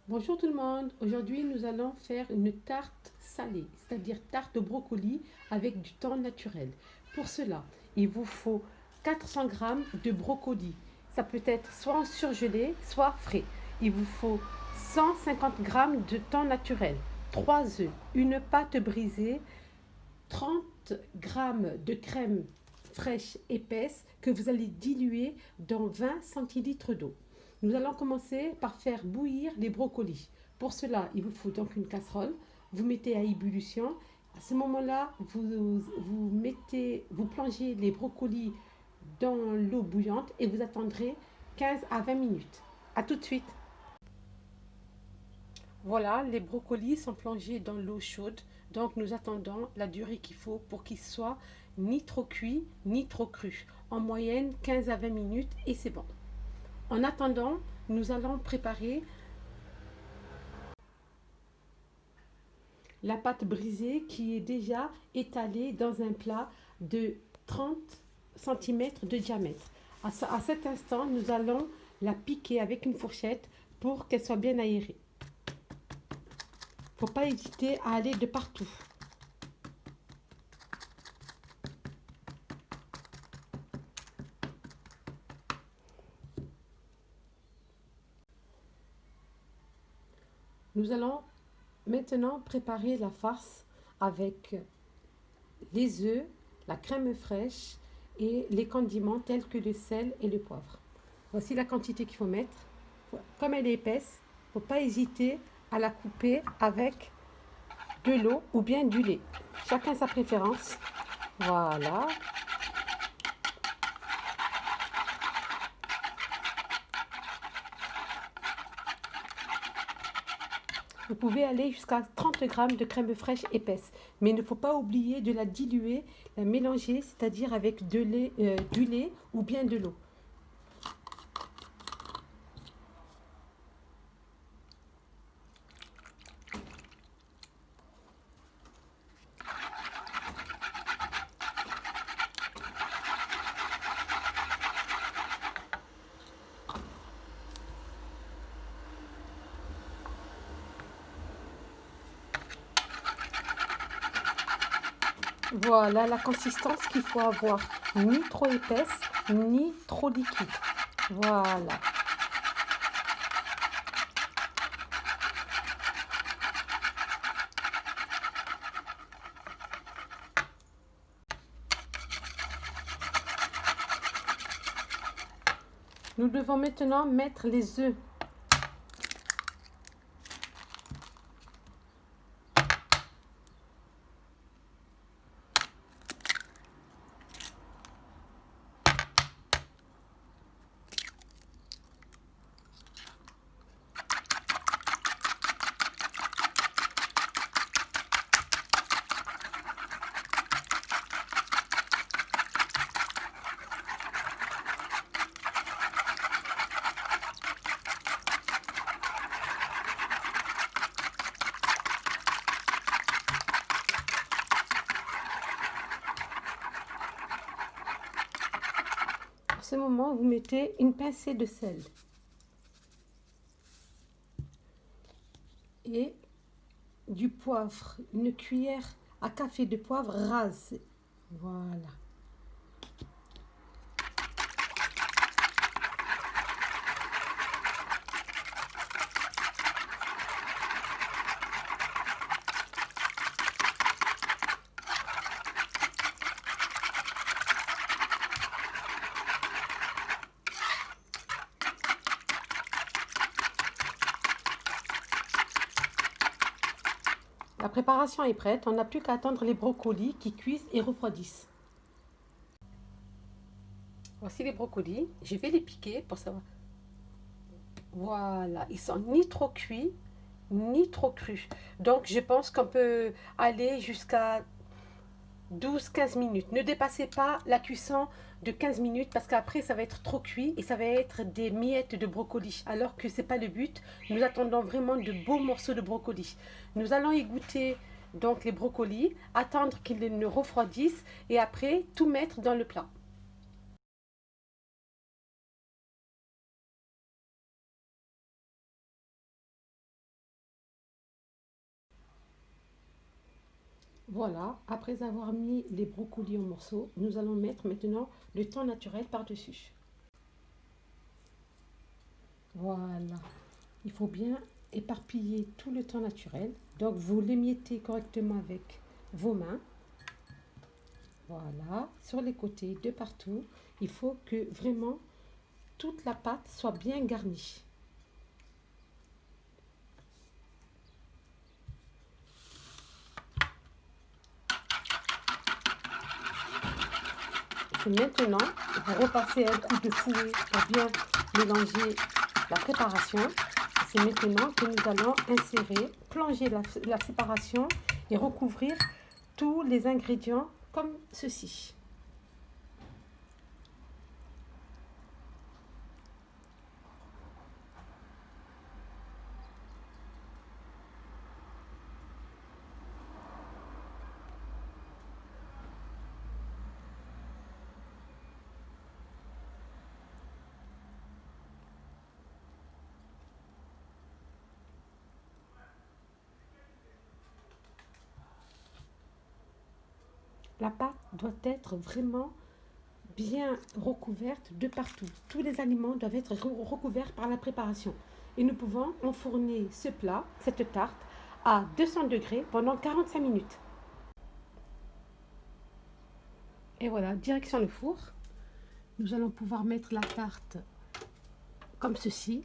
Bonjour tout le monde, aujourd'hui nous allons faire une tarte salée, c'est-à-dire tarte de brocoli avec du thon naturel. Pour cela, il vous faut 400 g de brocoli. Ça peut être soit en surgelé, soit frais. Il vous faut 150 g de thon naturel, 3 œufs, une pâte brisée, 30 g de crème fraîche épaisse que vous allez diluer dans 20 centilitres d'eau. Nous allons commencer par faire bouillir les brocolis. Pour cela, il vous faut donc une casserole. Vous mettez à ébullition. À ce moment-là, vous plongez les brocolis dans l'eau bouillante et vous attendrez 15 à 20 minutes. A tout de suite. Voilà, les brocolis sont plongés dans l'eau chaude. Donc nous attendons la durée qu'il faut pour qu'ils soient ni trop cuits ni trop crus. En moyenne 15 à 20 minutes et c'est bon. En attendant, nous allons préparer la pâte brisée qui est déjà étalée dans un plat de 30 cm de diamètre. À cet instant, nous allons la piquer avec une fourchette pour qu'elle soit bien aérée. Il ne faut pas hésiter à aller de partout. Nous allons maintenant préparer la farce avec les œufs, la crème fraîche et les condiments tels que le sel et le poivre. Voici la quantité qu'il faut mettre. Comme elle est épaisse, il ne faut pas hésiter à la couper avec de l'eau ou bien du lait. Chacun sa préférence. Voilà. Vous pouvez aller jusqu'à 30 g de crème fraîche épaisse. Mais il ne faut pas oublier de la diluer, la mélanger, c'est-à-dire avec du lait ou bien de l'eau. Voilà la consistance qu'il faut avoir, ni trop épaisse, ni trop liquide. Voilà. Nous devons maintenant mettre les œufs. À ce moment, vous mettez une pincée de sel et du poivre, une cuillère à café de poivre rasé. Voilà. La préparation est prête, on n'a plus qu'à attendre les brocolis qui cuisent et refroidissent. Voici les brocolis, je vais les piquer pour savoir. Voilà, ils sont ni trop cuits, ni trop crus. Donc je pense qu'on peut aller jusqu'à 12-15 minutes. Ne dépassez pas la cuisson de 15 minutes parce qu'après ça va être trop cuit et ça va être des miettes de brocoli. Alors que ce n'est pas le but. Nous attendons vraiment de beaux morceaux de brocoli. Nous allons égoutter donc les brocolis, attendre qu'ils ne refroidissent et après tout mettre dans le plat. Voilà, après avoir mis les brocolis en morceaux, nous allons mettre maintenant le thon naturel par-dessus. Voilà, il faut bien éparpiller tout le thon naturel. Donc vous l'émiettez correctement avec vos mains. Voilà, sur les côtés, de partout. Il faut que vraiment toute la pâte soit bien garnie. Et maintenant, vous repassez un coup de fouet pour bien mélanger la préparation. C'est maintenant que nous allons insérer, plonger la séparation et recouvrir tous les ingrédients comme ceci. La pâte doit être vraiment bien recouverte de partout. Tous les aliments doivent être recouverts par la préparation. Et nous pouvons enfourner ce plat, cette tarte, à 200 degrés pendant 45 minutes. Et voilà, direction le four. Nous allons pouvoir mettre la tarte comme ceci.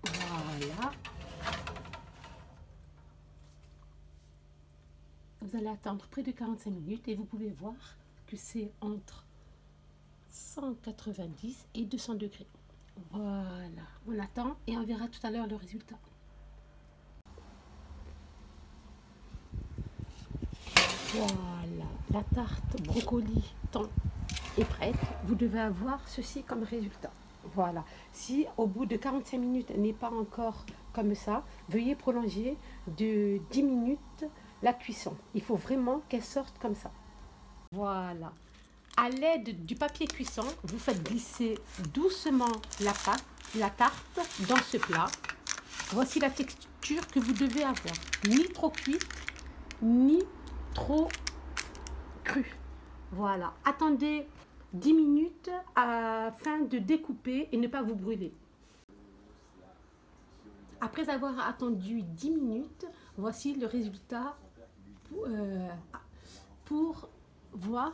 Voilà. Vous allez attendre près de 45 minutes et vous pouvez voir que c'est entre 190 et 200 degrés. Voilà, on attend et on verra tout à l'heure le résultat. Voilà, la tarte brocoli thon est prête. Vous devez avoir ceci comme résultat. Voilà, si au bout de 45 minutes elle n'est pas encore comme ça, veuillez prolonger de 10 minutes la cuisson. Il faut vraiment qu'elle sorte comme ça. Voilà. À l'aide du papier cuisson, vous faites glisser doucement la tarte dans ce plat. Voici la texture que vous devez avoir. Ni trop cuite, ni trop crue. Voilà. Attendez 10 minutes afin de découper et ne pas vous brûler. Après avoir attendu 10 minutes, voici le résultat pour voir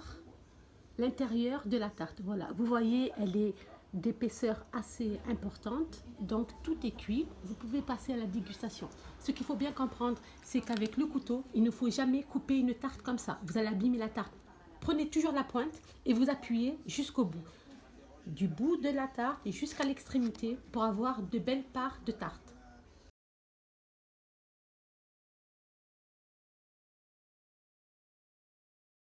l'intérieur de la tarte. Voilà, vous voyez, elle est d'épaisseur assez importante, donc tout est cuit. Vous pouvez passer à la dégustation. Ce qu'il faut bien comprendre, c'est qu'avec le couteau, il ne faut jamais couper une tarte comme ça. Vous allez abîmer la tarte. Prenez toujours la pointe et vous appuyez jusqu'au bout. Du bout de la tarte et jusqu'à l'extrémité pour avoir de belles parts de tarte.